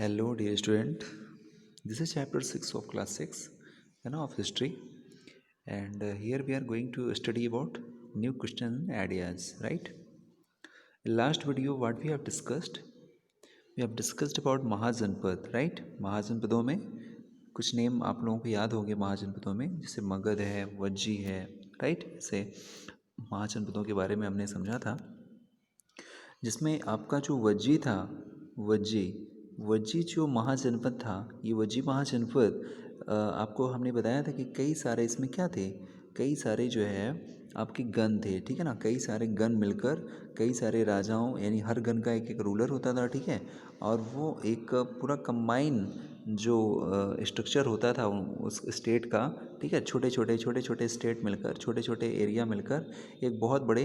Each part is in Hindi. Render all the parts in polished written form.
Hello, dear student. This is chapter 6 of class 6 of history, and here we are going to study about new question ideas, right? In last video, what we have discussed? We have discussed about महाजनपद, right? महाजनपदों में कुछ नेम आप लोगों को याद होंगे महाजनपदों में, जैसे मगध है, वज्जी है, राइट? ऐसे महाजनपदों के बारे में हमने समझा था, जिसमें आपका जो वज्जी था, वज्जी वज्जी जो महाजनपद था, ये वज्जी महाजनपद आपको हमने बताया था कि कई सारे इसमें क्या थे, कई सारे जो है आपके गण थे, ठीक है ना? कई सारे गण मिलकर कई सारे राजाओं, यानी हर गण का एक एक रूलर होता था, ठीक है? और वो एक पूरा कंबाइन जो स्ट्रक्चर होता था उस स्टेट का, ठीक है? छोटे छोटे स्टेट मिलकर, छोटे छोटे एरिया मिलकर एक बहुत बड़े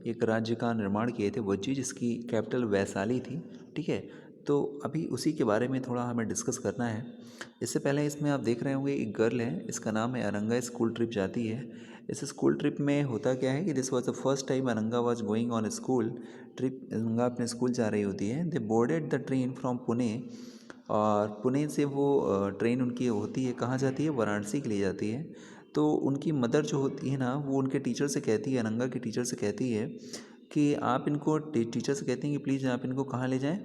एक राज्य का निर्माण किए थे वज्जी, जिसकी कैपिटल वैशाली थी, ठीक है? तो अभी उसी के बारे में थोड़ा हमें डिस्कस करना है। इससे पहले इसमें आप देख रहे होंगे एक गर्ल है, इसका नाम है अरंगा, स्कूल ट्रिप जाती है। इस स्कूल ट्रिप में होता क्या है कि this was the first time Aranga was going on school trip. Aranga अपने स्कूल जा रही होती है। They boarded the train from Pune, और पुणे से वो ट्रेन उनकी होती है, कहाँ जाती है? वाराणसी के लिए जाती है। तो उनकी मदर जो होती है ना, वो उनके टीचर से कहती है, अरंगा के टीचर से कहती है कि आप इनको, टीचर से कहते हैं कि प्लीज़ आप इनको कहाँ ले जाएं,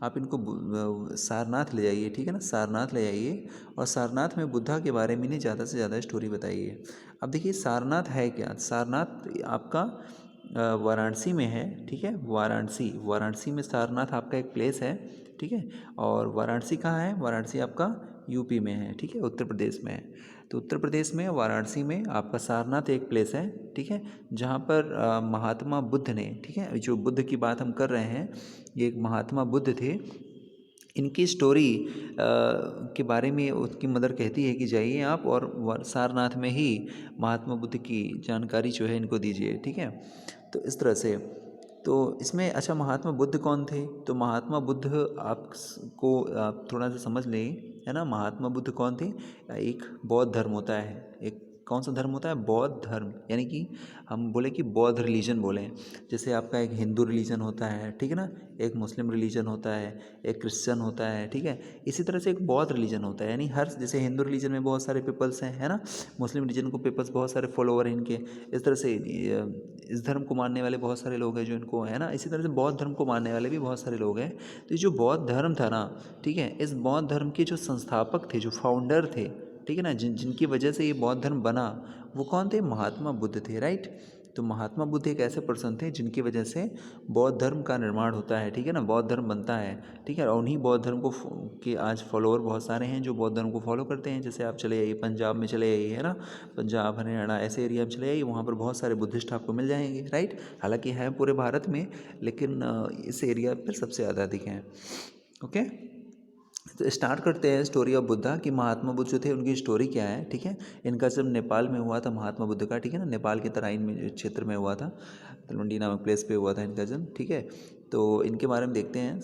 आप इनको सारनाथ ले जाइए, ठीक है ना? सारनाथ ले जाइए, और सारनाथ में बुद्धा के बारे में नहीं ज़्यादा से ज़्यादा स्टोरी बताइए। अब देखिए सारनाथ है क्या? सारनाथ आपका वाराणसी में है, ठीक है? वाराणसी में सारनाथ आपका एक प्लेस है, ठीक है? और वाराणसी कहाँ है? वाराणसी आपका यूपी में है, ठीक है? उत्तर प्रदेश में है। तो उत्तर प्रदेश में वाराणसी में आपका सारनाथ एक प्लेस है, ठीक है? जहाँ पर महात्मा बुद्ध ने, ठीक है, जो बुद्ध की बात हम कर रहे हैं, ये एक महात्मा बुद्ध थे। इनकी स्टोरी के बारे में उसकी मदर कहती है कि जाइए आप और सारनाथ में ही महात्मा बुद्ध की जानकारी जो है इनको दीजिए, ठीक है? तो इस तरह से, तो इसमें अच्छा महात्मा बुद्ध कौन थे? तो महात्मा बुद्ध आपको आप थोड़ा सा समझ लें, है ना? महात्मा बुद्ध कौन थे? एक बौद्ध धर्म होता है, एक कौन सा धर्म होता है? बौद्ध धर्म, यानी कि हम बोले कि बौद्ध रिलीजन बोलें। जैसे आपका एक हिंदू रिलीजन होता है, ठीक है ना? एक मुस्लिम रिलीजन होता है, एक क्रिश्चियन होता है, ठीक है? इसी तरह से एक बौद्ध रिलीजन होता है, यानी हर, जैसे हिंदू रिलीजन में बहुत सारे पीपल्स हैं, है ना? मुस्लिम रिलीजन को पीपल्स बहुत सारे फॉलोअर हैं इनके। इस तरह से इस धर्म को मानने वाले बहुत सारे लोग हैं जो इनको, है ना? इसी तरह से बौद्ध धर्म को मानने वाले भी बहुत सारे लोग हैं। तो ये जो बौद्ध धर्म था ना, ठीक है, इस बौद्ध धर्म के जो संस्थापक थे, जो फाउंडर थे, ठीक है ना, जिनकी वजह से ये बौद्ध धर्म बना, वो कौन थे? महात्मा बुद्ध थे, राइट? तो महात्मा बुद्ध एक ऐसे पर्सन थे जिनकी वजह से बौद्ध धर्म का निर्माण होता है, ठीक है ना? बौद्ध धर्म बनता है, ठीक है? और उन्हीं बौद्ध धर्म को के आज फॉलोअर बहुत सारे हैं जो बौद्ध धर्म को फॉलो करते हैं। जैसे आप चले जाइए पंजाब में, चले जाइए, है ना? पंजाब, हरियाणा, ऐसे एरिया में चले जाइए, वहाँ पर बहुत सारे बुद्धिस्ट आपको मिल जाएंगे, राइट? हालांकि है पूरे भारत में, लेकिन इस एरिया पर सबसे ज़्यादा अधिक हैं। ओके, तो स्टार्ट करते हैं स्टोरी ऑफ बुद्धा, कि महात्मा बुद्ध जो थे उनकी स्टोरी क्या है, ठीक है? इनका जब नेपाल में हुआ था महात्मा बुद्ध का, ठीक है ना? नेपाल के तराइन में क्षेत्र में हुआ था, तलवंडी नामक प्लेस पे हुआ था इनका जन्म, ठीक है? तो इनके बारे में देखते हैं।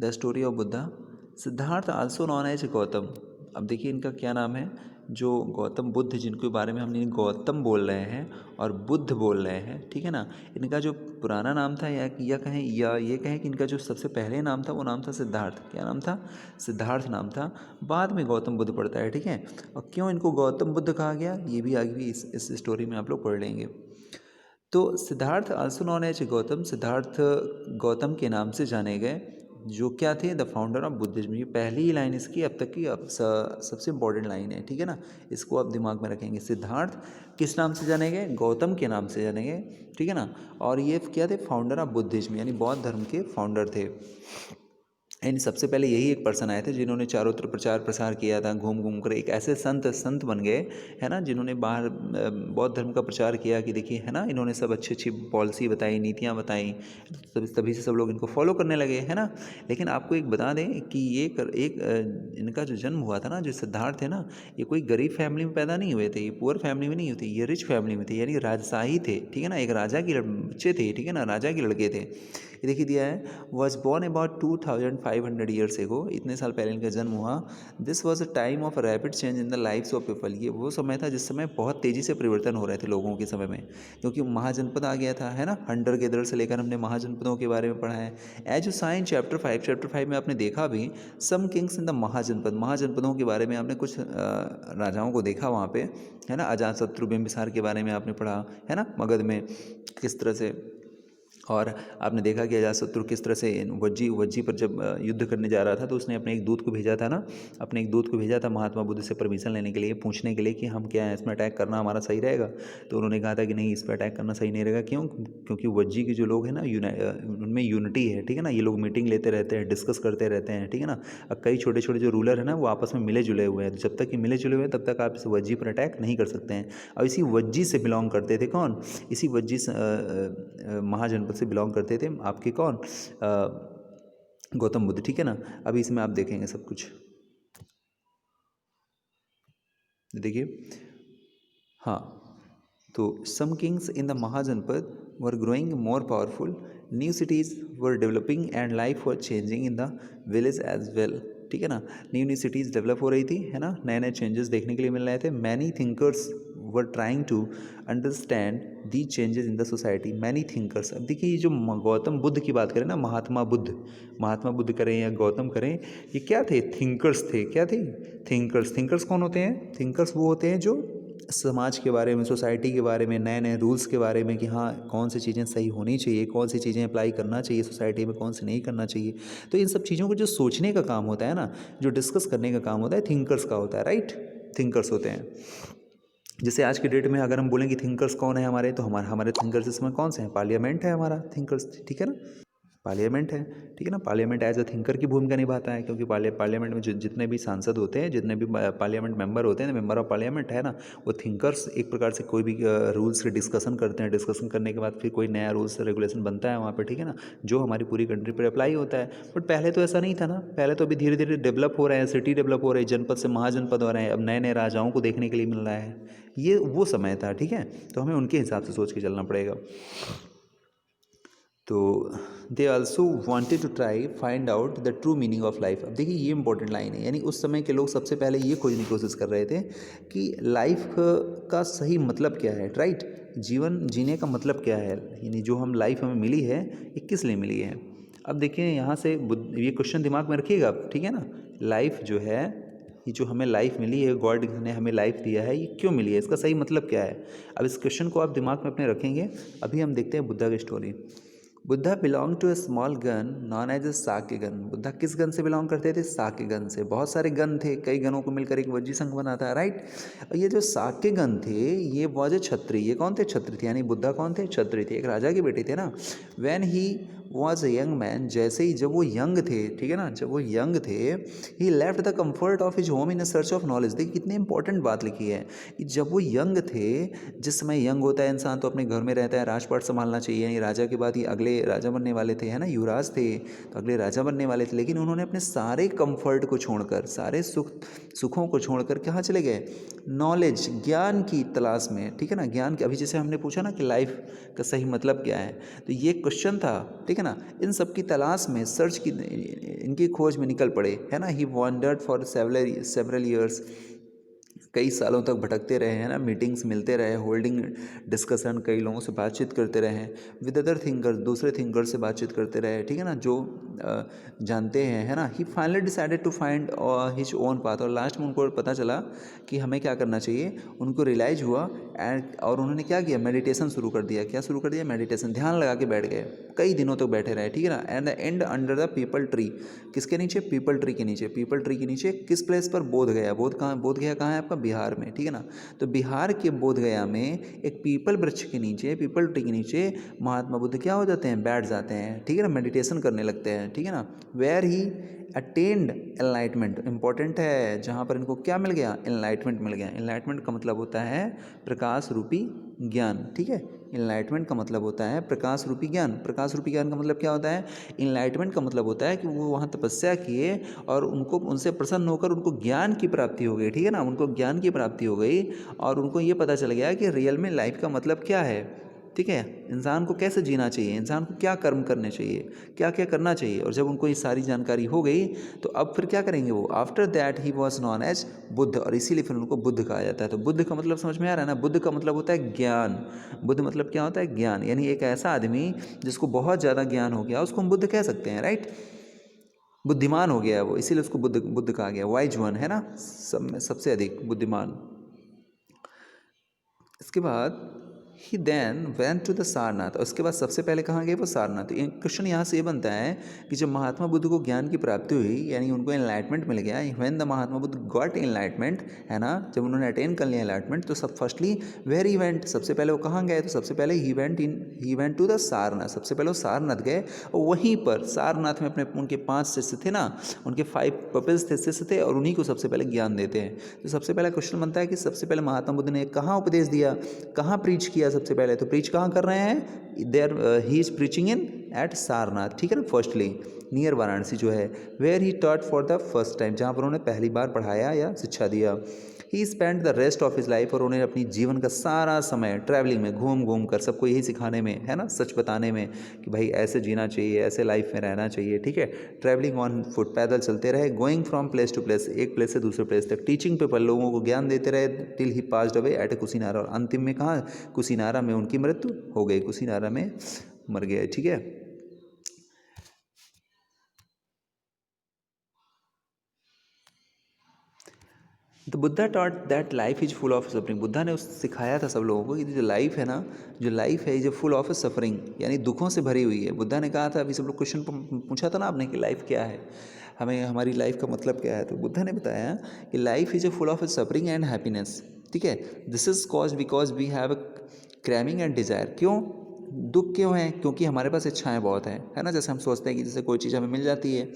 The story of Buddha. Siddhartha also known as Gautam. अब देखिए इनका क्या नाम है, जो गौतम बुद्ध, जिनके बारे में हमने गौतम बोल रहे हैं और बुद्ध बोल रहे हैं, ठीक है ना? इनका जो पुराना नाम था, या कहें, या ये कहें कि इनका जो सबसे पहले नाम था वो नाम था सिद्धार्थ। क्या नाम था? सिद्धार्थ नाम था। बाद में गौतम बुद्ध पड़ता है, ठीक है? और क्यों इनको गौतम बुद्ध कहा गया, ये भी आगे भी इस स्टोरी में आप लोग पढ़ लेंगे। तो Siddhartha also known as Gautam, Siddhartha Gautam के नाम से जाने गए, जो क्या थे? The founder of Buddhism. ये पहली ही लाइन इसकी अब तक की सबसे इंपॉर्टेंट लाइन है, ठीक है ना? इसको आप दिमाग में रखेंगे। सिद्धार्थ किस नाम से जाने गए? गौतम के नाम से जाने गए, ठीक है ना? और ये क्या थे? फाउंडर ऑफ बुद्धिज्म, यानी बौद्ध धर्म के फाउंडर थे। यानी सबसे पहले यही एक पर्सन आए थे जिन्होंने चारों तरफ प्रचार प्रसार किया था, घूम घूम कर एक ऐसे संत बन गए, है ना, जिन्होंने बाहर बौद्ध धर्म का प्रचार किया कि देखिए, है ना, इन्होंने सब अच्छी अच्छी पॉलिसी बताई, नीतियाँ बताई, तभी से सब लोग इनको फॉलो करने लगे, है ना? लेकिन आपको एक बता दें कि इनका जो जन्म हुआ था ना, जो सिद्धार्थ है ना, ये कोई गरीब फैमिली में पैदा नहीं हुए थे, ये पुअर फैमिली में नहीं हुए थे, ये रिच फैमिली में थे, यानी राजशाही थे, ठीक है ना? एक राजा के बच्चे थे, ठीक है ना? राजा के लड़के थे। ये देखिए दिया है, was born about 500 years ago, इतने साल पहले इनका जन्म हुआ। This was a time of rapid change in the lifes of people. ये वो समय था जिस समय बहुत तेज़ी से परिवर्तन हो रहे थे लोगों के समय में, क्योंकि महाजनपद आ गया था, है ना। हंटर गेदर से लेकर हमने महाजनपदों के बारे में पढ़ा है। एज यू साइन चैप्टर 5 में आपने देखा भी सम किंग्स इन द महाजनपद, महाजनपदों के बारे में आपने कुछ राजाओं को देखा वहाँ पे, है ना। अजातशत्रु बिंबिसार के बारे में आपने पढ़ा, है ना, मगध में किस तरह से। और आपने देखा कि अजातशत्रु किस तरह से वज्जी पर जब युद्ध करने जा रहा था तो उसने अपने एक दूत को भेजा था ना, अपने एक दूत को भेजा था महात्मा बुद्ध से परमिशन लेने के लिए, पूछने के लिए कि हम क्या है, इसमें अटैक करना हमारा सही रहेगा। तो उन्होंने कहा था कि नहीं, इस पर अटैक करना सही नहीं रहेगा। क्यों? क्योंकि वज्जी के जो लोग हैं ना, उनमें यूनिटी है, ठीक है ना। ये लोग मीटिंग लेते रहते हैं, डिस्कस करते रहते हैं, ठीक है ना। अब कई छोटे छोटे जो रूलर है ना वो आपस में मिले जुले हुए हैं, तो जब तक ये मिले जुले हुए हैं तब तक आप इस वज्जी पर अटैक नहीं कर सकते हैं। और इसी वज्जी से बिलोंग करते थे कौन? इसी वज्जी महाजनपद से बिलोंग करते थे आपके कौन? गौतम बुद्ध, ठीक है ना। अभी इसमें आप देखेंगे सब कुछ, देखिए। हाँ, तो some kings in the Mahajanapada were growing more powerful, new cities were developing and life were changing in the village as well, ठीक है ना। न्यू न्यू सिटीज़ डेवलप हो रही थी, है ना, नए नए चेंजेस देखने के लिए मिल रहे थे। Many thinkers were trying to understand the changes in the society. Many thinkers, अब देखिए ये जो गौतम बुद्ध की बात करें ना, महात्मा बुद्ध करें या गौतम करें, ये क्या थे? थिंकर्स थे। क्या थे? थिंकर्स कौन होते हैं? थिंकर्स वो होते हैं जो समाज के बारे में, सोसाइटी के बारे में, नए नए रूल्स के बारे में, कि हाँ कौन सी चीज़ें सही होनी चाहिए, कौन सी चीज़ें अप्लाई करना चाहिए सोसाइटी में, कौन सी नहीं करना चाहिए। तो इन सब चीज़ों को जो सोचने का काम होता है ना, जो डिस्कस करने का काम होता है, थिंकर्स का होता है, राइट। थिंकर्स होते हैं। जैसे आज के डेट में अगर हम बोलें कि थिंकर्स कौन है हमारे, तो हमारे थिंकर्स इसमें कौन से हैं? पार्लियामेंट है हमारा थिंकर्स, ठीक है ना। पार्लियामेंट है, ठीक है ना। पार्लियामेंट एज अ थिंकर की भूमिका निभाता है, क्योंकि पार्लियामेंट में जितने भी सांसद होते हैं, जितने भी पार्लियामेंट मेंबर होते हैं, मेंबर ऑफ पार्लियामेंट है ना, वो थिंकर्स एक प्रकार से कोई भी रूल्स की डिस्कशन करते हैं। डिस्कशन करने के बाद फिर कोई नया रूल्स रेगुलेशन बनता है वहाँ पे, ठीक है ना, जो हमारी पूरी कंट्री पर अप्लाई होता है। बट पहले तो ऐसा नहीं था ना, पहले तो अभी धीरे धीरे डेवलप हो रहे हैं, सिटी डेवलप हो रही है, जनपद से महाजनपद हो रहे हैं, अब नए नए राजाओं को देखने के लिए मिल रहा है। ये वो समय था, ठीक है। तो हमें उनके हिसाब से सोच के चलना पड़ेगा। तो they also wanted to try find out the true meaning of life. अब देखिए ये इंपॉर्टेंट लाइन है, यानी उस समय के लोग सबसे पहले ये खोजने की कोशिश कर रहे थे कि लाइफ का सही मतलब क्या है, राइट। जीवन जीने का मतलब क्या है, यानी जो हम लाइफ हमें मिली है ये किस लिए मिली है। अब देखिए यहाँ से ये क्वेश्चन दिमाग में रखिएगा आप, ठीक है ना। लाइफ जो है, ये जो हमें लाइफ मिली है, गॉड ने हमें लाइफ दिया है, ये क्यों मिली है, इसका सही मतलब क्या है। अब इस क्वेश्चन को आप दिमाग में अपने रखेंगे। अभी हम देखते हैं बुद्धा की story. Buddha belong to a small gana known as a Sakya gana. Buddha किस गन से बिलोंग करते थे? साके गन से। बहुत सारे गन थे, कई गनों को मिलकर एक वज्जी संघ बना था, राइट। ये जो साके गन थे ये वॉज ए छत्री। ये कौन थे? छत्री थे, यानी बुद्धा कौन थे? छत्री थे, एक राजा के बेटे थे ना। When he was a young man, जैसे ही जब वो यंग थे, ठीक है ना, जब वो यंग थे, he left the comfort of his home in search of knowledge. देखिए कितनी इंपॉर्टेंट बात लिखी है कि जब वो यंग थे, जिस समय यंग होता है इंसान तो अपने घर में रहता है, राजपाट संभालना चाहिए, यानी राजा के बाद ही अगले राजा बनने वाले थे, है ना, युवराज थे तो अगले राजा बनने वाले थे। लेकिन उन्होंने अपने सारे कंफर्ट को छोड़कर, सारे सुखों को छोड़कर कहाँ चले गए? नॉलेज, ज्ञान की तलाश में, ठीक है ना। ज्ञान की, अभी जैसे हमने पूछा ना कि लाइफ का सही मतलब क्या है, तो ये क्वेश्चन था, ठीक है ना। इन सब की तलाश में, सर्च की, इनकी खोज में निकल पड़े, है ना। ही वॉन्डर्ड फॉर सेवरल ईयर्स, कई सालों तक भटकते रहे, हैं ना। मीटिंग्स मिलते रहे, होल्डिंग डिस्कशन, कई लोगों से बातचीत करते रहे, विद अदर थिंकर्स, दूसरे थिंकर से बातचीत करते रहे, ठीक है ना, जो जानते हैं, है ना। He finally decided to find his own path. और लास्ट में उनको पता चला कि हमें क्या करना चाहिए, उनको रियलाइज हुआ और उन्होंने क्या किया? मेडिटेशन शुरू कर दिया। क्या शुरू कर दिया? मेडिटेशन। ध्यान लगा के बैठ गए, कई दिनों तक बैठे रहे, ठीक है ना। And the end under the people tree, किसके नीचे? पीपल ट्री के नीचे। पीपल ट्री के नीचे किस प्लेस पर? बोध गया। बोध गया कहाँ है आपका? बिहार में, ठीक है ना। तो बिहार के बोध गया में एक पीपल वृक्ष के नीचे, पीपल ट्री के नीचे महात्मा बुद्ध क्या हो जाते हैं? बैठ जाते हैं, ठीक है ना, मेडिटेशन करने लगते हैं, ठीक है ना। Where he attend enlightenment, important है, जहाँ पर इनको क्या मिल गया? एनलाइटमेंट मिल गया। एनलाइटमेंट का मतलब होता है प्रकाश रूपी ज्ञान, ठीक है। इनलाइटमेंट का मतलब होता है प्रकाश रूपी ज्ञान। प्रकाश रूपी ज्ञान का मतलब क्या होता है? इनलाइटमेंट का मतलब होता है कि वो वहाँ तपस्या किए और उनको, उनसे प्रसन्न होकर उनको ज्ञान की प्राप्ति हो गई, ठीक है ना। उनको ज्ञान की प्राप्ति हो गई और उनको ये पता चल गया कि रियल में लाइफ का मतलब क्या है, ठीक है, इंसान को कैसे जीना चाहिए, इंसान को क्या कर्म करने चाहिए, क्या क्या करना चाहिए। और जब उनको ये सारी जानकारी हो गई तो अब फिर क्या करेंगे वो, after that he was known as Buddha, और इसीलिए फिर उनको बुद्ध कहा जाता है। तो बुद्ध का मतलब समझ में आ रहा है ना, बुद्ध का मतलब होता है ज्ञान। बुद्ध मतलब क्या होता है, ज्ञान, यानी एक ऐसा आदमी जिसको बहुत ज़्यादा ज्ञान हो गया उसको हम बुद्ध कह सकते हैं, राइट। बुद्धिमान हो गया वो, इसीलिए उसको बुद्ध बुद्ध कहा गया, वाइज वन है ना, सब में सबसे अधिक बुद्धिमान। इसके बाद he then went to the Sarnath, और उसके बाद सबसे पहले कहाँ गए वो, सारनाथ। तो क्वेश्चन यहाँ से ये बनता है कि जब महात्मा बुद्ध को ज्ञान की प्राप्ति हुई, यानी उनको एनलाइटमेंट मिल गया, when the Mahatma Buddha got enlightenment, है ना, जब उन्होंने अटेन कर लिया एनलाइटमेंट, तो सब फर्स्टली वेयर ही वेंट, सबसे पहले वो कहाँ गए, तो सबसे पहले he went to the Sarnath, सबसे पहले वो सारनाथ गए। और वहीं पर सारनाथ में अपने उनके 5 शिष्य थे ना, उनके 5 पपिल्स थे, शिष्य थे, और उन्हीं को सबसे पहले ज्ञान देते हैं। तो सबसे पहला क्वेश्चन बनता है कि सबसे पहले महात्मा बुद्ध ने कहाँ उपदेश दिया, कहाँ प्रीच किया सबसे पहले, तो प्रीच कहाँ कर रहे हैं, there he is preaching in at Sarnath, ठीक है ना, फर्स्टली नियर वाराणसी जो है, where he taught for the first time, जहाँ पर उन्होंने पहली बार पढ़ाया या शिक्षा दिया। He spend the rest of his life, और उन्हें अपनी जीवन का सारा समय ट्रैवलिंग में, घूम घूम कर सबको यही सिखाने में, है ना, सच बताने में कि भाई ऐसे जीना चाहिए, ऐसे लाइफ में रहना चाहिए, ठीक है। ट्रैवलिंग ऑन फुट, पैदल चलते रहे, going from place to place, एक प्लेस से दूसरे प्लेस तक, टीचिंग पीपल, लोगों को ज्ञान देते रहे, till he passed away at a Kushinara, और अंतिम में कहाँ, कुशीनारा में उनकी मृत्यु हो गई, कुशीनारा में मर गए, ठीक है। तो Buddha taught that life is full of suffering, Buddha ने उस सिखाया था सब लोगों को कि जो लाइफ है ना, जो लाइफ है जो फुल ऑफ सफरिंग, यानी दुखों से भरी हुई है। बुद्धा ने कहा था, अभी सब लोग क्वेश्चन पूछा था ना आपने कि लाइफ क्या है, हमें हमारी लाइफ का मतलब क्या है, तो बुद्धा ने बताया कि life is a full of suffering and happiness, ठीक है। This is cause because we have craving and desire, क्यों दुख क्यों है, क्योंकि हमारे पास इच्छाएं बहुत हैं, है ना। जैसे हम सोचते हैं कि जैसे कोई चीज़ हमें मिल जाती है,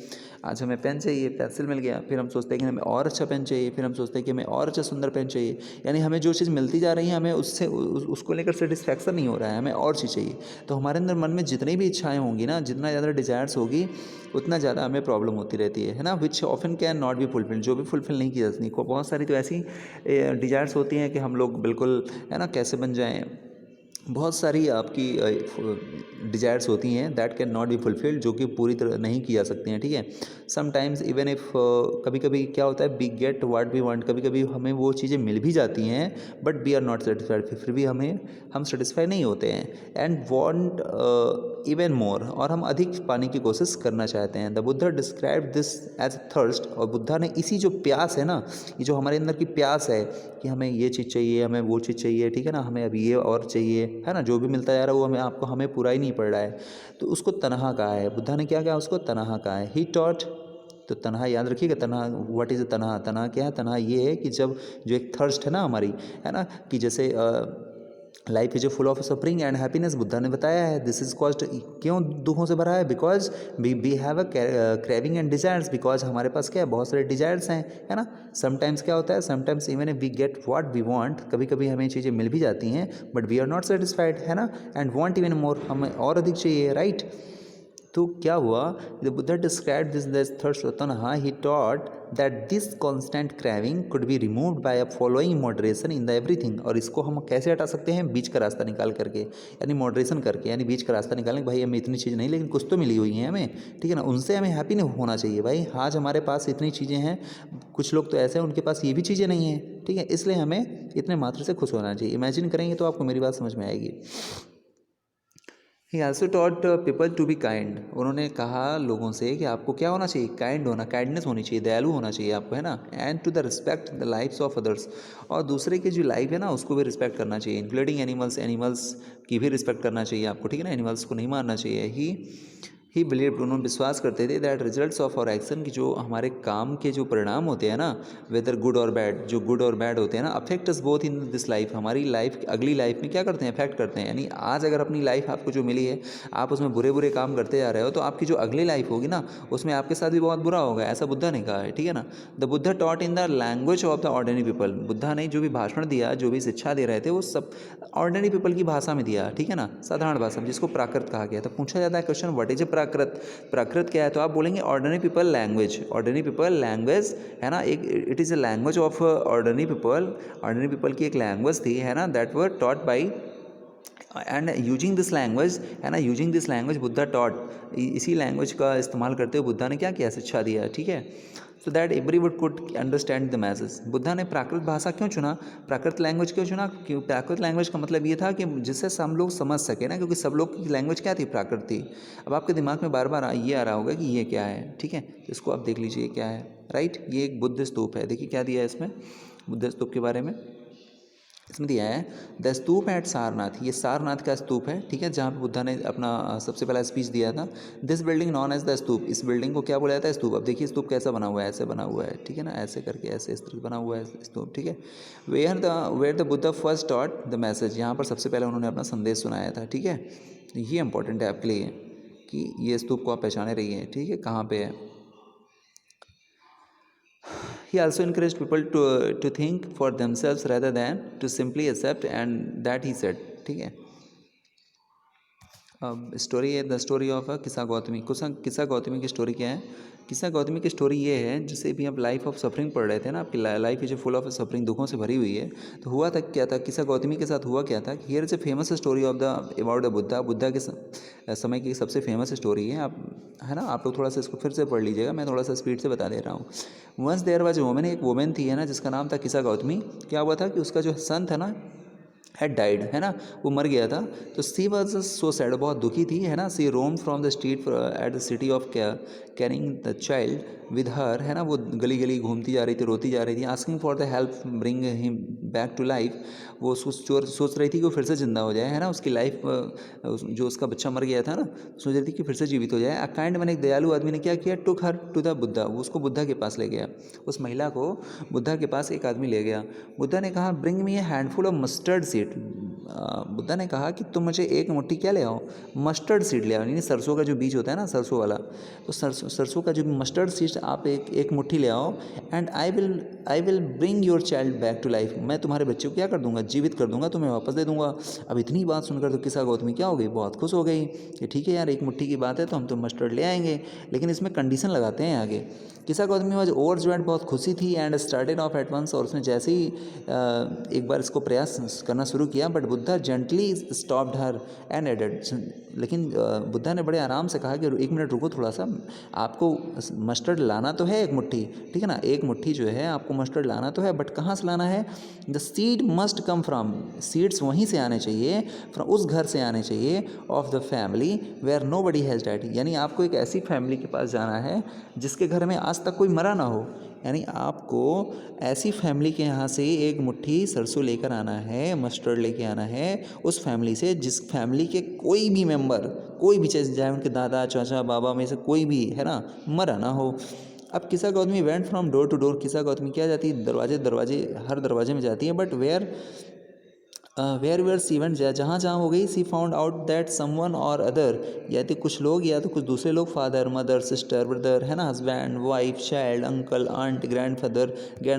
आज हमें पेन चाहिए, पेंसिल मिल गया, फिर हम सोचते हैं कि हमें और अच्छा पेन चाहिए, फिर हम सोचते हैं कि हमें और अच्छा सुंदर पेन चाहिए, यानी हमें जो चीज़ मिलती जा रही है हमें उससे उसको लेकर सेटिस्फैक्शन नहीं हो रहा है, हमें और चीज़ चाहिए। तो हमारे अंदर मन में जितनी भी इच्छाएँ होंगी ना, जितना ज़्यादा डिज़ायर्स होगी, उतना ज़्यादा हमें प्रॉब्लम होती रहती है ना, which often can not be fulfilled, जो भी फुलफिल नहीं की जाती। बहुत सारी तो ऐसी डिज़ायर्स होती हैं कि हम लोग बिल्कुल, है ना, कैसे बन जाएँ, बहुत सारी आपकी डिज़ायर्स होती हैं that can not be fulfilled, जो कि पूरी तरह नहीं की जा सकती हैं, ठीक है। समटाइम्स इवन इफ़, कभी कभी क्या होता है, we get what we want, कभी कभी हमें वो चीज़ें मिल भी जाती हैं, but we are not satisfied, फिर भी हम सेटिस्फाई नहीं होते हैं, एंड वांट इवन मोर, और हम अधिक पाने की कोशिश करना चाहते हैं। The Buddha describe this as thirst, और बुद्धा ने इसी जो प्यास है ना, ये जो हमारे अंदर की प्यास है कि हमें ये चीज़ चाहिए, हमें वो चीज़ चाहिए, ठीक है ना, हमें अभी ये और चाहिए, है ना, जो भी मिलता जा रहा है वो हमें पूरा ही नहीं पड़ रहा है, तो उसको तन्हा कहा है। बुद्धा ने क्या कहा, उसको तन्हा कहा है। ही टॉट, तो तन्हा याद रखिएगा, तन्हा व्हाट इज़ तन्हा, तन्हा क्या है, तन्हा ये है कि जब जो एक थर्स्ट है ना हमारी, है ना, कि जैसे life is a full of suffering and happiness, Buddha ने बताया है दिस इज कॉज्ड, क्यों दुखों से भरा है, because we have a craving and desires, because हमारे पास क्या है, बहुत सारे डिजायर्स हैं, है ना। समटाइम्स क्या होता है, sometimes even if we get what we want, कभी कभी हमें चीज़ें मिल भी जाती हैं, but we are not satisfied, है ना, एंड वांट इवन मोर, हमें और अधिक चाहिए, राइट। तो क्या हुआ, the Buddha describe this third tanha, he taught that this constant craving could be removed by a following moderation in the everything, और इसको हम कैसे हटा सकते हैं, बीच का रास्ता निकाल करके, यानी मॉडरेशन करके, यानी बीच का रास्ता निकालें, भाई हमें इतनी चीज़ नहीं लेकिन कुछ तो मिली हुई हैं हमें, ठीक है ना, उनसे हमें हैप्पी नहीं होना चाहिए। भाई आज हमारे पास इतनी चीज़ें हैं, कुछ लोग तो ऐसे हैं उनके पास ये भी चीज़ें नहीं हैं, ठीक है, इसलिए हमें इतने मात्र से खुश होना चाहिए। इमेजिन करेंगे तो आपको मेरी बात समझ में आएगी। He also taught people to be kind, उन्होंने कहा लोगों से कि आपको क्या होना चाहिए, काइंड होना, काइंडनेस होनी चाहिए, दयालु होना चाहिए आपको, है ना, and to the respect the lifes of others, और दूसरे की जो लाइफ है ना उसको भी रिस्पेक्ट करना चाहिए, इंक्लूडिंग एनिमल्स, एनिमल्स की भी रिस्पेक्ट करना चाहिए आपको, ठीक है ना, एनिमल्स को नहीं मारना चाहिए। ही बिलीव, उन्होंने विश्वास करते थे that results of our action, की जो हमारे काम के जो परिणाम होते हैं ना, वेदर गुड और बैड, जो गुड और बैड होते हैं ना, affect us both in this life, हमारी लाइफ अगली लाइफ में क्या करते हैं, अफेक्ट करते हैं। यानी आज अगर अपनी लाइफ आपको जो मिली है, आप उसमें बुरे बुरे काम करते जा रहे हो, तो आपकी जो अगली लाइफ होगी ना उसमें आपके साथ भी बहुत बुरा होगा, ऐसा बुद्धा ने कहा है, ठीक है ना। The Buddha taught in the language of the ordinary people, Buddha ने जो भी भाषण दिया, जो भी शिक्षा दे रहे थे, वो सब ऑर्डिनरी पीपल की भाषा में दिया, ठीक है ना, साधारण भाषा में, जिसको प्राकृत कहा गया। तो पूछा जाता है क्वेश्चन, व्हाट इज ए प्राकृत, प्राकृत क्या है, तो आप बोलेंगे ordinary people language, ordinary people language, है ना, एक it is a language of ordinary people, ordinary people की एक लैंग्वेज थी, है ना, that were taught by and using this language है ना, using this language Buddha taught, इसी लैंग्वेज का इस्तेमाल करते हुए बुद्धा ने क्या किया, शिक्षा दिया, ठीक है। So that everyone could understand the message. Buddha ने प्राकृत भाषा क्यों चुना, प्राकृत लैंग्वेज क्यों चुना, क्यों प्राकृत लैंग्वेज का मतलब ये था कि जिससे सब लोग समझ सके ना, क्योंकि सब लोग की लैंग्वेज क्या थी, प्राकृत थी। अब आपके दिमाग में बार बार ये आ रहा होगा कि ये क्या है, ठीक है, तो इसको आप देख लीजिए क्या है, राइट। ये एक बुद्ध स्तूप है, देखिए क्या दिया है इसमें बुद्ध स्तूप के बारे में। इसमें दिया है द स्तूप एट सारनाथ, ये सारनाथ का स्तूप है, ठीक है, जहाँ पे बुद्धा ने अपना सबसे पहला स्पीच दिया था। This building known as the stupa, इस बिल्डिंग को क्या बोला जाता है, स्तूप। अब देखिए स्तूप कैसा बना हुआ है, ऐसे बना हुआ है, ठीक है ना, ऐसे करके ऐसे इस तरह बना हुआ है स्तूप, ठीक है। Where the Buddha first taught the message, यहाँ पर सबसे पहले उन्होंने अपना संदेश सुनाया था, ठीक है। ये इंपॉर्टेंट है आपके लिए कि ये स्तूप को आप पहचाने रहिए, ठीक है, कहाँ पे है। He also encouraged people to think for themselves rather than to simply accept, and that he said, ठीक है। अब स्टोरी है द स्टोरी ऑफ किस्सा गौतमी। किस्सा गौतमी की स्टोरी क्या है, किस्सा गौतमी की स्टोरी ये है, जिसे भी आप लाइफ ऑफ सफरिंग पढ़ रहे थे ना, आपकी life is full of suffering, दुखों से भरी हुई है। तो हुआ था क्या था, किस्सा गौतमी के साथ हुआ क्या था, here is a famous story of the about the Buddha. Buddha के समय की सबसे फेमस स्टोरी है, आप है ना, आप लोग थोड़ा सा इसको फिर से पढ़ लीजिएगा, मैं थोड़ा सा स्पीड से बता दे रहा हूँ। Once there was a woman, एक वुमेन थी है ना, जिसका नाम था किस्सा गौतमी। क्या हुआ था कि उसका जो सन था ना, हैड डाइड, है ना, वो मर गया था। तो सी वॉज सो सैड, बहुत दुखी थी, है ना। She roam from the street at the city of carrying the child with her, है ना, वो गली गली घूमती जा रही थी, रोती जा रही थी, asking for the help bring him back to life. वो सोच रही थी कि वो फिर से जिंदा हो जाए, है ना, उसकी लाइफ जो उसका बच्चा मर गया था ना, सोच रही थी कि फिर से जीवित हो जाए। अ काइंड मैन, एक दयालु आदमी ने क्या किया, टुक हर टू द बुद्धा, वो उसको बुद्धा के पास ले गया। उस महिला को बुद्धा के पास एक आदमी ले गया। बुद्धा ने कहा bring me A handful of mustard seed, Buddha ने कहा कि तुम मुझे एक मुट्ठी क्या ले आओ, मस्टर्ड सीड ले आओ, यानी सरसों का जो बीज होता है ना, सरसों वाला, तो सरसों का जो मस्टर्ड सीड आप एक मुट्ठी ले आओ। And I will bring your child back to life, मैं तुम्हारे बच्चे को क्या कर दूंगा, जीवित कर दूंगा, तुम्हें वापस दे दूंगा। अब इतनी बात सुनकर तो किस्सा गौतमी क्या हो गई, बहुत खुश हो गई कि ठीक है यार, एक मुट्ठी की बात है तो हम तो मस्टर्ड ले आएंगे, लेकिन इसमें कंडीशन लगाते हैं आगे। किस्सा गौतमी वॉज ओवरजॉयड, बहुत खुशी थी, and started off at once, और उसने जैसे ही एक बार इसको प्रयास करना शुरू किया, but Buddha gently stopped her and added, लेकिन बुद्धा ने बड़े आराम से कहा कि एक मिनट रुको थोड़ा सा, आपको मस्टर्ड लाना तो है एक मुट्ठी, ठीक है ना, एक मुट्ठी जो है आपको मस्टर्ड लाना तो है, बट कहाँ से लाना है, the seed must come from, seeds वहीं से आने चाहिए, फ्रॉम उस घर से आने चाहिए, of the family where nobody has died, यानी आपको एक ऐसी फैमिली के पास जाना है जिसके घर में आज तक कोई मरा ना हो, यानी आपको ऐसी फैमिली के यहाँ से एक मुट्ठी सरसों लेकर आना है, मस्टर्ड लेके आना है, उस फैमिली से जिस फैमिली के कोई भी मेंबर, कोई भी चाहे उनके दादा चाचा बाबा में से कोई भी, है ना, मरा ना हो। अब Kisa Gautami went from door to door, Kisa Gautami क्या जाती है, दरवाजे हर दरवाजे में जाती है, बट वेयर सी वेंट, जहाँ जहाँ हो गई, सी फाउंड आउट दैट समवन और अदर, या तो कुछ लोग या तो कुछ दूसरे लोग, फादर मदर सिस्टर ब्रदर, है ना, husband wife child uncle aunt grand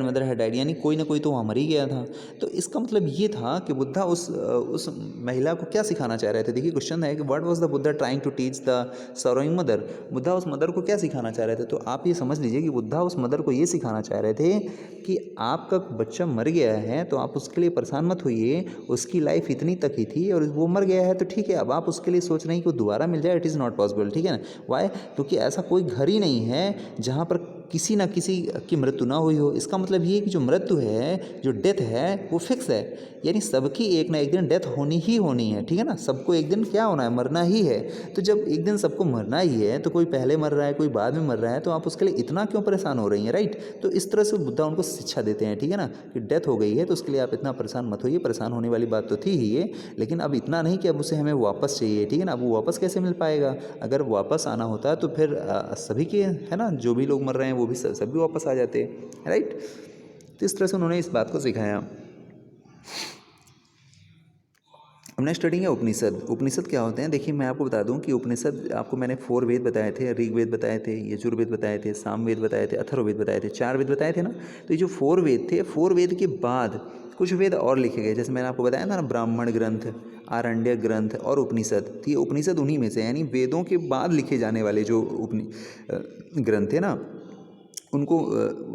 mother है डाइड, यानी कोई ना कोई तो वहाँ मर ही गया था। तो इसका मतलब ये था कि बुद्धा उस महिला को क्या सिखाना चाह रहे थे। देखिए क्वेश्चन है कि what was the Buddha trying to teach the sorrowing mother, Buddha उस मदर को क्या सिखाना चाह रहे थे। तो आप ये समझ लीजिए कि बुद्धा उस मदर को ये सिखाना चाह रहे थे कि आपका बच्चा मर गया है तो आप उसके लिए परेशान मत होइए, उसकी लाइफ इतनी तक ही थी और वो मर गया है तो ठीक है, अब आप उसके लिए सोच रहे हैं कि वो दोबारा मिल जाए, इट इज़ नॉट पॉसिबल, ठीक है ना। वाई, क्योंकि ऐसा कोई घर ही नहीं है जहाँ पर किसी ना किसी की मृत्यु ना हुई हो। इसका मतलब ये कि जो मृत्यु है, जो डेथ है, वो फिक्स है, यानी सबकी एक ना एक दिन डेथ होनी ही होनी है, ठीक है ना, सबको एक दिन क्या होना है, मरना ही है। तो जब एक दिन सबको मरना ही है, तो कोई पहले मर रहा है कोई बाद में मर रहा है, तो आप उसके लिए इतना क्यों परेशान हो रही हैं, राइट। तो इस तरह से बुद्धा उनको शिक्षा देते हैं, ठीक है ना, कि डेथ हो गई है तो उसके लिए आप इतना परेशान मत होइए, परेशान होने वाली बात तो थी ही ये, लेकिन अब इतना नहीं कि अब उसे हमें वापस चाहिए, ठीक है ना। अब वो वापस कैसे मिल पाएगा, अगर वापस आना होता तो फिर सभी के, है ना, जो भी लोग मर रहे हैं वो भी सभी वापस आ जाते, राइट। तो इस तरह से उन्होंने इस बात को सिखाया। हमने स्टडी किया उपनिषद। उपनिषद क्या होते हैं, देखिए मैं आपको बता दूं कि उपनिषद, आपको मैंने 4 वेद बताए थे, ऋग्वेद बताए थे, यजुर्वेद बताए थे, सामवेद बताए थे, अथर्ववेद बताए थे, 4 वेद बताए थे ना। तो ये जो 4 वेद थे, 4 वेद के बाद कुछ वेद और लिखे गए, जैसे मैंने आपको बताया था ना, ब्राह्मण ग्रंथ, आरण्यक ग्रंथ और उपनिषद। तो ये उपनिषद उन्हीं में से, यानी वेदों के बाद लिखे जाने वाले जो ग्रंथ है ना, उनको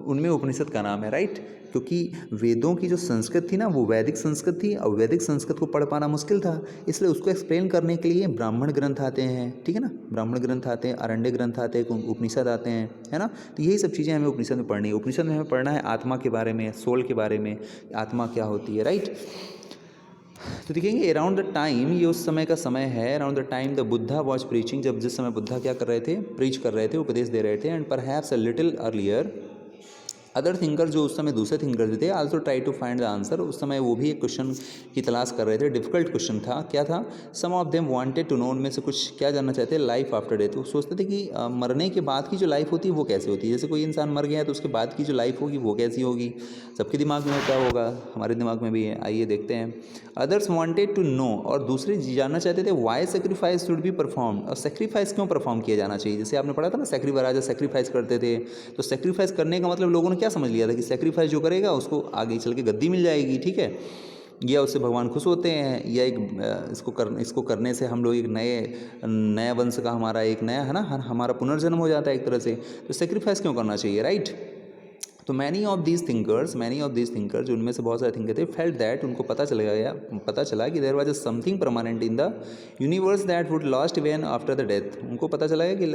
उनमें उपनिषद का नाम है, राइट। क्योंकि वेदों की जो संस्कृत थी ना वो वैदिक संस्कृत थी, और वैदिक संस्कृत को पढ़ पाना मुश्किल था, इसलिए उसको एक्सप्लेन करने के लिए ब्राह्मण ग्रंथ आते हैं, ठीक है ना। ब्राह्मण ग्रंथ आते हैं, आरण्य ग्रंथ आते हैं, उपनिषद आते हैं, है ना। तो यही सब चीज़ें हमें उपनिषद में पढ़नी है। उपनिषद में हमें पढ़ना है आत्मा के बारे में, सोल के बारे में, आत्मा क्या होती है, राइट। तो देखेंगे अराउंड द टाइम, ये उस समय का समय है, around the time the Buddha was preaching, जब जिस समय बुद्धा क्या कर रहे थे, प्रीच कर रहे थे, उपदेश दे रहे थे। And perhaps a little earlier other thinker, जो उस समय दूसरे थिंकर थे, also try to find the answer, उस समय वो भी एक क्वेश्चन की तलाश कर रहे थे। डिफिकल्ट क्वेश्चन था, क्या था, some of them wanted to know, उनमें से कुछ क्या जानना चाहते हैं, लाइफ आफ्टर डेथ। वो सोचते थे कि मरने के बाद की जो लाइफ होती है वो कैसे होती है। जैसे कोई इंसान मर गया है तो उसके बाद की जो लाइफ होगी वो कैसी होगी, सबके दिमाग में होता होगा, हमारे दिमाग में भी है, आइए देखते हैं। अदर्स वांटेड टू नो, और दूसरे जानना चाहते थे why sacrifice should be perform, और सेक्रीफाइस क्यों परफॉर्म किया जाना चाहिए। जैसे आपने पढ़ा था ना, राजा सेक्रीफाइस करते थे, तो सेक्रीफाइस करने का मतलब लोगों ने क्या समझ लिया था कि सेक्रीफाइस जो करेगा उसको आगे चल के गद्दी मिल जाएगी, ठीक है, या उससे भगवान खुश होते हैं, या एक इसको करने से हम लोग एक नया वंश का हमारा एक नया, है ना, हमारा पुनर्जन्म हो जाता है एक तरह से। तो सेक्रीफाइस क्यों करना चाहिए, राइट। तो मैनी ऑफ दीज थिंकर्स, जो उनमें से बहुत सारे थिंकर थे, फेल्ट दैट, उनको पता चला कि there was something permanent in the universe that would last even after the death. उनको पता चला है कि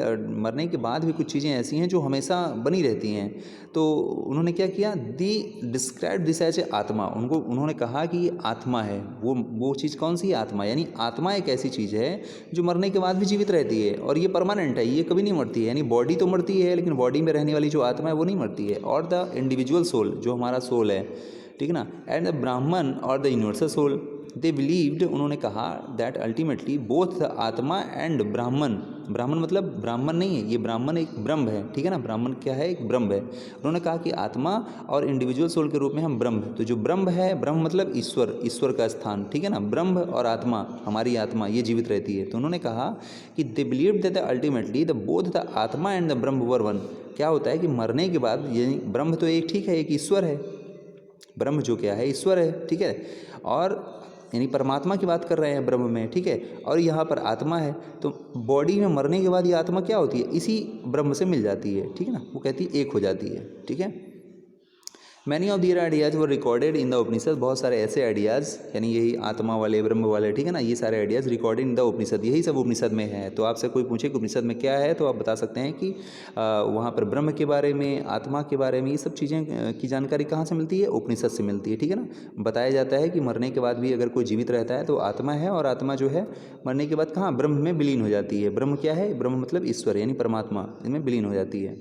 मरने के बाद भी कुछ चीज़ें ऐसी हैं जो हमेशा बनी रहती हैं। तो उन्होंने क्या किया, दी डिस्क्राइब दिस एज ए आत्मा, उन्होंने कहा कि ये आत्मा है। वो चीज़ कौन सी है, आत्मा। यानी आत्मा एक ऐसी चीज़ है जो मरने के बाद भी जीवित रहती है, और ये परमानेंट है, ये कभी नहीं मरती है। यानी बॉडी तो मरती है, लेकिन बॉडी में रहने वाली जो आत्मा है वो नहीं मरती है। और द इंडिविजुअल सोल, जो हमारा सोल है, ठीक है ना, एंड द ब्राह्मण और the universal soul, they believed, उन्होंने कहा that ultimately both the atma and Brahman मतलब ब्राह्मण नहीं है, ये ब्राह्मण एक ब्रह्म है, ठीक है ना। ब्राह्मण क्या है, एक ब्रह्म है। उन्होंने कहा कि आत्मा और इंडिविजुअल सोल के रूप में हम ब्रह्म, तो जो ब्रह्म है, ब्रह्म मतलब ईश्वर का स्थान, ठीक है ना। ब्रह्म और आत्मा, हमारी आत्मा, ये जीवित रहती है। तो उन्होंने कहा कि they believed that ultimately the both the atma and the Brahma were one. क्या होता है कि मरने के बाद ये ब्रह्म तो एक, ठीक है, एक ईश्वर है, ब्रह्म जो क्या है, ईश्वर है, ठीक है, और यानी परमात्मा की बात कर रहे हैं ब्रह्म में, ठीक है, और यहाँ पर आत्मा है। तो बॉडी में मरने के बाद ये आत्मा क्या होती है, इसी ब्रह्म से मिल जाती है, ठीक है ना, वो कहती है एक हो जाती है, ठीक है। Many of their ideas were recorded in the Upanishad, बहुत सारे ऐसे आइडियाज़, यानी यही आत्मा वाले, ब्रह्म वाले, ठीक है ना, ये सारे आइडियाज़ रिकॉर्डेड इन द उपनिषद, यही सब उपनिषद में है। तो आपसे कोई पूछे कि उपनिषद में क्या है, तो आप बता सकते हैं कि वहाँ पर ब्रह्म के बारे में, आत्मा के बारे में, ये सब चीज़ें की जानकारी कहाँ से मिलती है, उपनिषद से मिलती है, ठीक है ना। बताया जाता है कि मरने के बाद भी अगर कोई जीवित रहता है तो आत्मा है, और आत्मा जो है मरने के बाद कहाँ, ब्रह्म में विलीन हो जाती है। ब्रह्म क्या है, ब्रह्म मतलब ईश्वर, यानी परमात्मा, इनमें विलीन हो जाती है,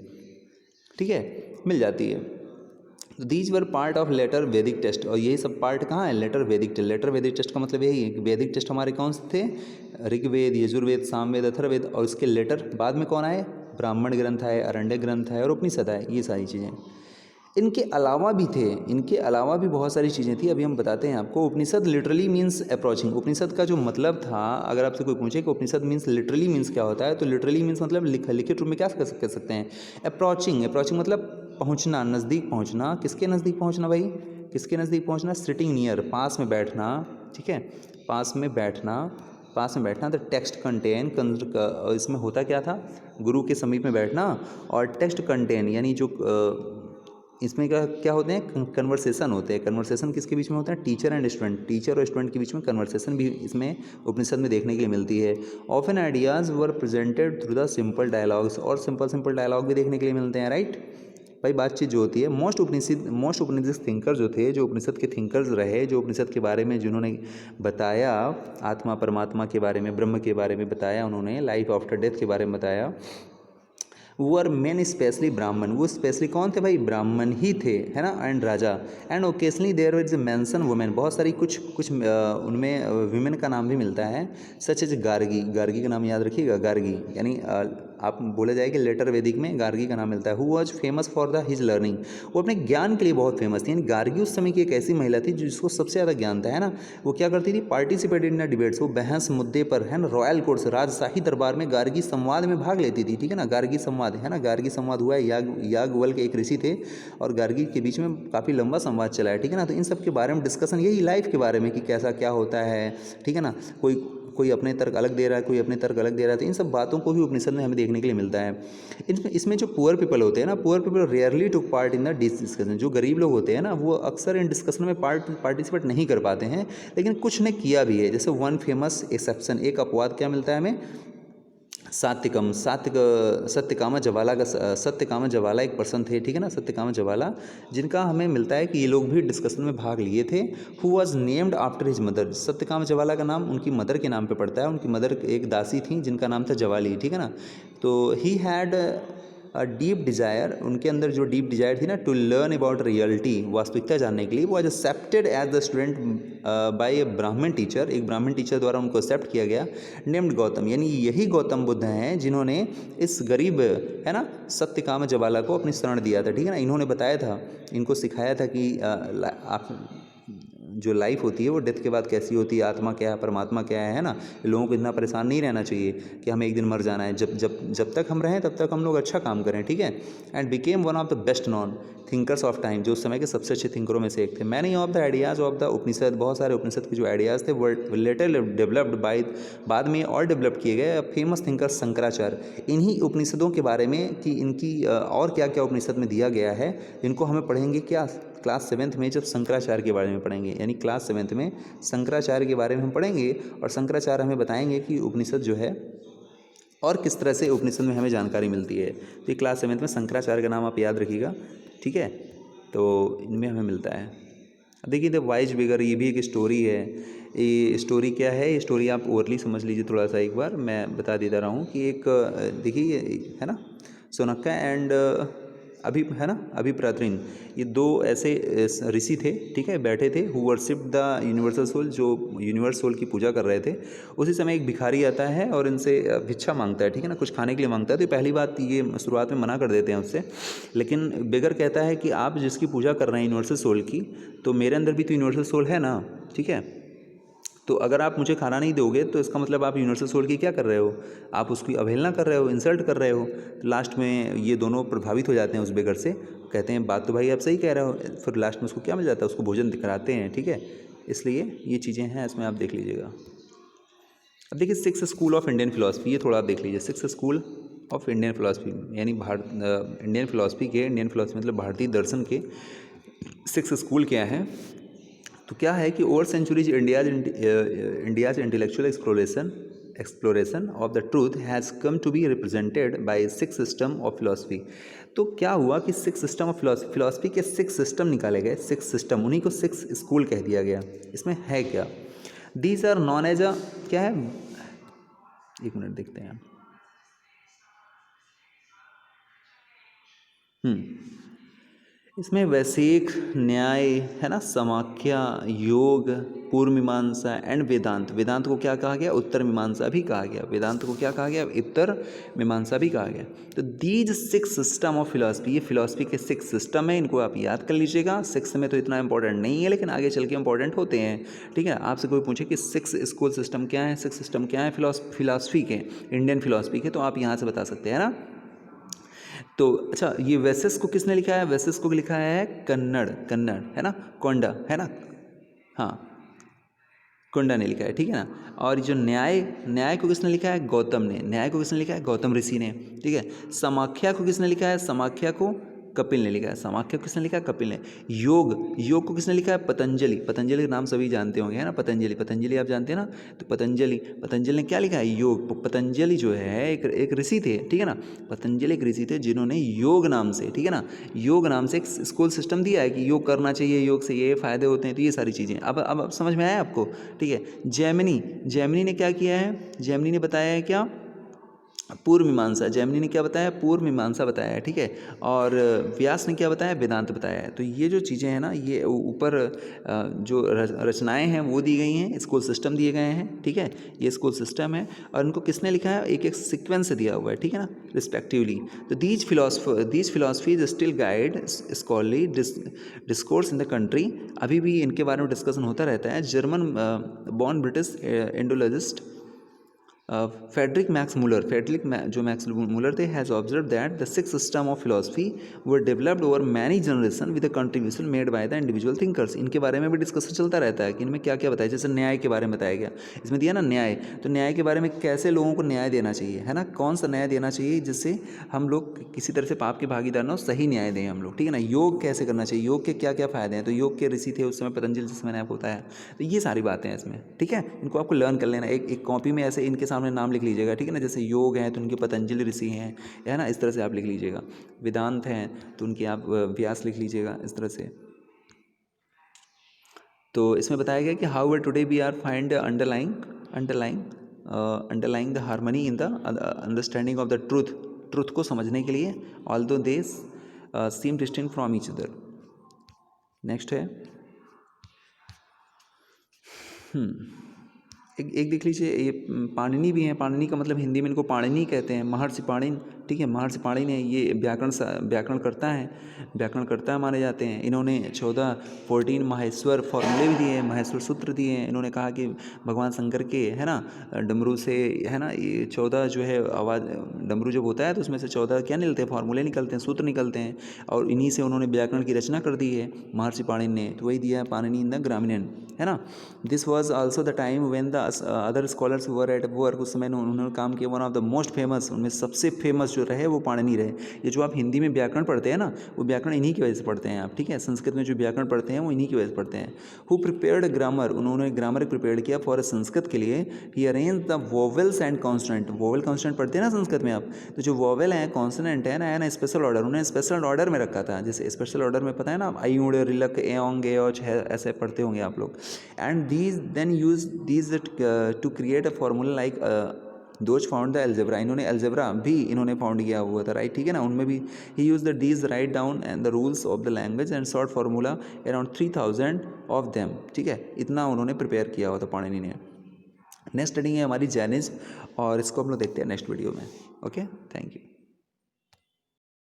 ठीक है, मिल जाती है। These were part of later Vedic texts, और यही सब पार्ट कहाँ है, letter Vedic test. Letter Vedic test का मतलब यही है कि वैदिक टेस्ट हमारे कौन से थे, ऋग्वेद, यजुर्वेद, सामवेद, अथर्ववेद, और इसके लेटर बाद में कौन आए, ब्राह्मण ग्रंथ आए, आरण्यक ग्रंथ आए, और उपनिषद आए, ये सारी चीज़ें। इनके अलावा भी थे, इनके अलावा भी बहुत सारी चीज़ें थी, अभी हम बताते हैं आपको। उपनिषद लिटरली मीन्स अप्रोचिंग, उपनिषद का जो मतलब था, अगर आपसे कोई पूछे कि उपनिषद मीन्स लिटरली मीन्स क्या होता है, तो लिटरली मीन्स मतलब लिखित रूप में क्या कह सकते हैं, अप्रोचिंग मतलब पहुंचना, नज़दीक पहुंचना। किसके नज़दीक पहुंचना भाई, किसके नज़दीक पहुंचना, सिटिंग नियर, पास में बैठना, ठीक है, पास में बैठना। द टेक्स्ट कंटेन, इसमें होता क्या था, गुरु के समीप में बैठना, और टेक्स्ट कंटेन यानी जो इसमें क्या होते हैं, कन्वर्सेशन होते हैं। कन्वर्सेशन किसके बीच में होता है, टीचर एंड स्टूडेंट, टीचर और स्टूडेंट के बीच में कन्वर्सेशन भी इसमें उपनिषद में देखने के लिए मिलती है। Often ideas were presented through the simple dialogues, और सिंपल डायलॉग भी देखने के लिए मिलते हैं, राइट भाई। बातचीत जो होती है, मोस्ट उपनिषद थिंकर जो थे, जो उपनिषद के थिंकर्स रहे, जो उपनिषद के बारे में जिन्होंने बताया, आत्मा परमात्मा के बारे में, ब्रह्म के बारे में बताया, उन्होंने लाइफ आफ्टर डेथ के बारे में बताया, वो आर मेन स्पेशली ब्राह्मण, वो स्पेशली कौन थे भाई, ब्राह्मण ही थे, है ना, and raja. And occasionally there is mention women, बहुत सारी कुछ उनमें वुमेन का नाम भी मिलता है, सच एज गार्गी का नाम याद रखिएगा, गार्गी यानी आप बोला जाए कि लेटर वैदिक में गार्गी का नाम मिलता है। Who was famous for the his learning, वो अपने ज्ञान के लिए बहुत फेमस थी। यानी गार्गी उस समय की एक ऐसी महिला थी जिसको सबसे ज़्यादा ज्ञान था, है ना। वो क्या करती थी, पार्टिसिपेटेड इन डिबेट्स, वो बहस मुद्दे पर, है ना, रॉयल कोर्ट्स, राजशाही दरबार में गार्गी संवाद में भाग लेती थी, ठीक है ना। गार्गी संवाद, है ना, गार्गी संवाद हुआ है, याज्ञवल्क्य के एक ऋषि थे, और गार्गी के बीच में काफ़ी लंबा संवाद चला है, ठीक है ना। तो इन सब के बारे में डिस्कशन, यही लाइफ के बारे में कि कैसा क्या होता है, ठीक है ना। कोई कोई अपने तर्क अलग दे रहा है, कोई अपने तर्क अलग दे रहा है, तो इन सब बातों को भी उपनिषद में हमें देखने के लिए मिलता है। इसमें जो पुअर पीपल होते हैं ना, poor people rarely took part in the discussion. जो गरीब लोग होते हैं ना, वो अक्सर इन डिस्कशन में पार्टिसिपेट नहीं कर पाते हैं, लेकिन कुछ ने किया भी है। जैसे वन फेमस एक्सेप्शन, एक अपवाद क्या मिलता है हमें, सत्यकामा जवाला एक पर्सन थे, ठीक है ना, सत्यकामा जवाला, जिनका हमें मिलता है कि ये लोग भी डिस्कशन में भाग लिए थे। Who was named after his mother. Satyakama Jabala का नाम उनकी मदर के नाम पे पड़ता है। उनकी मदर एक दासी थी जिनका नाम था जवाली, ठीक है ना। तो he had a deep Dzire, उनके अंदर जो डीप डिजायर थी ना, टू लर्न अबाउट रियलिटी, वास्तविकता जानने के लिए, वो accepted as the student by a Brahmin teacher, एक ब्राह्मण टीचर द्वारा उनको एक्सेप्ट किया गया, नेम्ड गौतम। यानी यही गौतम बुद्ध हैं जिन्होंने इस गरीब, है ना, सत्यकामा जवाला को अपनी शरण दिया था, ठीक है ना। इन्होंने बताया था, इनको सिखाया था कि आप जो लाइफ होती है वो डेथ के बाद कैसी होती है, आत्मा क्या है, परमात्मा क्या है ना। लोगों को इतना परेशान नहीं रहना चाहिए कि हमें एक दिन मर जाना है। जब तक हम रहें तब तक हम लोग अच्छा काम करें, ठीक है। And became one of the best non thinkers of time, जो उस समय के सबसे अच्छे थिंकरों में से एक थे। Many of the ideas of the Upanishad, बहुत सारे उपनिषद के जो आइडियाज़ थे वो लेटर डेवलप्ड बाय, बाद में और डेवलप किए गए फेमस थिंकर शंकराचार्य। इन्हीं उपनिषदों के बारे में कि इनकी और क्या क्या उपनिषद में दिया गया है, इनको हमें पढ़ेंगे क्या, क्लास 7th में जब शंकराचार्य के बारे में पढ़ेंगे। यानी क्लास 7th में शंकराचार्य के बारे में हम पढ़ेंगे, और शंकराचार्य हमें बताएंगे कि उपनिषद जो है और किस तरह से उपनिषद में हमें जानकारी मिलती है। तो ये क्लास 7th में शंकराचार्य का नाम आप याद रखिएगा, ठीक है। तो इनमें हमें मिलता है। अब देखिए द वाइज बिगर, ये भी एक स्टोरी है। ये स्टोरी क्या है, ये स्टोरी आप ओवरली समझ लीजिए थोड़ा सा, एक बार मैं बता देता रहा हूँ कि एक देखिए है ना, सोनक्का एंड अभी, है ना, अभिप्रात्रिन, ये दो ऐसे ऋषि थे, ठीक है, बैठे थे। Who worship the universal soul, जो यूनिवर्स सोल की पूजा कर रहे थे। उसी समय एक भिखारी आता है और इनसे भिक्षा मांगता है, ठीक है ना, कुछ खाने के लिए मांगता है। तो पहली बात ये शुरुआत में मना कर देते हैं उससे, लेकिन बेगर कहता है कि आप जिसकी पूजा कर रहे हैं यूनिवर्सल सोल की, तो मेरे अंदर भी तो यूनिवर्सल सोल है ना, ठीक है। तो अगर आप मुझे खाना नहीं दोगे तो इसका मतलब आप यूनिवर्सल सोल की क्या कर रहे हो, आप उसकी अवहेलना कर रहे हो, इंसल्ट कर रहे हो। तो लास्ट में ये दोनों प्रभावित हो जाते हैं उस बेगर से, कहते हैं बात तो भाई आप सही कह रहे हो। फिर लास्ट में उसको क्या मिल जाता है, उसको भोजन कराते हैं, ठीक है। इसलिए ये चीज़ें हैं, इसमें आप देख लीजिएगा। अब देखिए 6 स्कूल ऑफ इंडियन फिलोसफी, ये थोड़ा आप देख लीजिए। 6 स्कूल ऑफ इंडियन फिलोसफी, यानी इंडियन फिलोसफी के, इंडियन फिलोसफी मतलब भारतीय दर्शन के 6 स्कूल क्या हैं। तो क्या है कि over centuries India's intellectual exploration of the truth has come to be represented by 6 system of philosophy. तो क्या हुआ कि 6 सिस्टम ऑफ फिलोसफी के 6 सिस्टम निकाले गए, 6 सिस्टम, उन्हीं को 6 स्कूल कह दिया गया। इसमें है क्या, these are known as a, क्या है, एक मिनट देखते हैं। इसमें वैशेषिक, न्याय, है ना, समाख्या, योग, पूर्व मीमांसा एंड वेदांत। वेदांत को क्या कहा गया, उत्तर मीमांसा भी कहा गया। वेदांत को क्या कहा गया, उत्तर मीमांसा भी कहा गया। तो दीज 6 सिस्टम ऑफ फिलॉसफी, ये फिलॉसफी के 6 सिस्टम है, इनको आप याद कर लीजिएगा। 6 में तो इतना इंपॉर्टेंट नहीं है, लेकिन आगे चल के इंपॉर्टेंट होते हैं, ठीक है। आपसे कोई पूछे कि 6 स्कूल सिस्टम क्या है, 6 सिस्टम क्या है फिलॉसफी के, इंडियन फिलॉसफी के, तो आप यहाँ से बता सकते हैं ना। तो अच्छा, ये वेसेस को किसने लिखा है, वेसेस को लिखा है कन्नड़, है ना, कोंडा, है ना, हाँ, कोंडा ने लिखा है, ठीक है ना। और जो न्याय को किसने लिखा है, गौतम ने। न्याय को किसने लिखा है, गौतम ऋषि ने, ठीक है। समाख्या को किसने लिखा है, समाख्या को कपिल ने लिखा है। समाख्या को किसने लिखा है, कपिल ने। योग को किसने लिखा है, पतंजलि का नाम सभी जानते होंगे, है ना, पतंजलि आप जानते हैं ना। तो पतंजलि ने क्या लिखा है, योग। पतंजलि जो है एक ऋषि थे, ठीक है ना। पतंजलि एक ऋषि थे जिन्होंने योग नाम से, ठीक है ना, योग नाम से एक स्कूल सिस्टम दिया है कि योग करना चाहिए, योग से ये फायदे होते हैं। तो ये सारी चीज़ें अब समझ में आया आपको, ठीक है। जैमिनी ने क्या किया है, जैमिनी ने बताया है क्या, पूर्व मीमांसा। जैमिनी ने क्या बताया, पूर्व मीमांसा बताया है, ठीक है। और व्यास ने क्या बताया, वेदांत बताया है। तो ये जो चीज़ें हैं ना, ये ऊपर जो रचनाएं हैं वो दी गई हैं, स्कूल सिस्टम दिए गए हैं, ठीक है। ये स्कूल सिस्टम है और इनको किसने लिखा है, एक एक सीक्वेंस से दिया हुआ है, ठीक है ना, रिस्पेक्टिवली। तो these philosophies still guide scholarly discourse in the country. अभी भी इनके बारे में डिस्कशन होता रहता है। German born British Indologist Friedrich Max Muller थे has observe that the six system of philosophy were developed over many generation with the contribution made by the individual thinkers. इनके बारे में भी डिस्कशन चलता रहता है कि इनमें क्या क्या बताया, जैसे न्याय के बारे में बताया गया, इसमें दिया ना न्याय, तो न्याय के बारे में कैसे लोगों को न्याय देना चाहिए, है ना, कौन सा न्याय देना चाहिए जिससे हम लोग किसी तरह से पाप के भागीदार ना हो, सही न्याय दें हम लोग, ठीक है ना। योग कैसे करना चाहिए, योग के क्या क्या फ़ायदे हैं, तो योग के ऋषि थे उस समय पतंजलि, जिसमें मैंने आपको बताया। तो ये सारी बातें हैं इसमें, ठीक है, इनको आपको लर्न कर लेना। एक कॉपी में ऐसे इनके सामने नाम लिख लीजिएगा, ठीक है ना। जैसे योग हैं तो उनके पतंजलि ऋषि हैं, है ना, इस तरह से आप लिख लीजिएगा। वेदांत हैं तो उनके आप व्यास लिख लीजिएगा, इस तरह से। तो इसमें बताया गया कि how today we are find underlying the harmony in the understanding of the truth को समझने के लिए, although they seem distinct from each other. Next है एक देख लीजिए, ये पाणिनि भी हैं। पाणिनि का मतलब हिंदी में इनको पाणिनि कहते हैं, महर्षि पाणिनि, ठीक है। महर्षि पाणिनि ने ये व्याकरणकर्ता माने जाते हैं। इन्होंने 14 माहेश्वर फॉर्मूले भी दिए हैं, माहेश्वर सूत्र दिए हैं। इन्होंने कहा कि भगवान शंकर के, है ना, डमरू से, है ना, ये 14 जो है आवाज़, डमरू जब होता है तो उसमें से 14 क्या निकलते हैं, फॉर्मूले निकलते हैं, सूत्र निकलते हैं, और इन्हीं से उन्होंने व्याकरण की रचना कर दी है महर्षि पाणिनि ने। तो वही दिया है पाणिनि इन द ग्रामीण, है ना। This was also the time when the other scholars were at work. उस समय उन्होंने काम किया। One of the most famous, उनमें सबसे फेमस जो रहे वो पाणिनि रहे। ये जो आप हिंदी में व्याकरण पढ़ते हैं ना, वो व्याकरण इन्हीं की वजह से पढ़ते हैं आप, ठीक है। संस्कृत में जो व्याकरण पढ़ते हैं वो इन्हीं की वजह से पढ़ते हैं। हु प्रिपेयर्ड ग्रामर, उन्होंने ग्रामर प्रिपेयर किया फॉर संस्कृत के लिए। He arrange the vowels and consonant, vowel consonant पढ़ते हैं ना संस्कृत में आप, तो जो वोवेल है कॉन्सोनेंट है ना स्पेशल ऑर्डर, उन्होंने स्पेशल ऑर्डर में रखा था। जैसे स्पेशल ऑर्डर में पता है ना, आई उड़ रिलक एओंग एओच है, ऐसे पढ़ते होंगे आप लोग। And these then use these to create a formula like those found the algebra। इन्होंने algebra भी इन्होंने फाउंड किया हुआ था, राइट, ठीक है ना। उनमें भी he used the these write down and the rules of the language and short formula around 3000 of them, ठीक है। इतना उन्होंने प्रिपेयर किया हुआ था पाणिनि ने। नेक्स्ट स्टडी है हमारी जैनिज्म, और इसको हम लोग देखते हैं नेक्स्ट वीडियो में। Okay, thank you.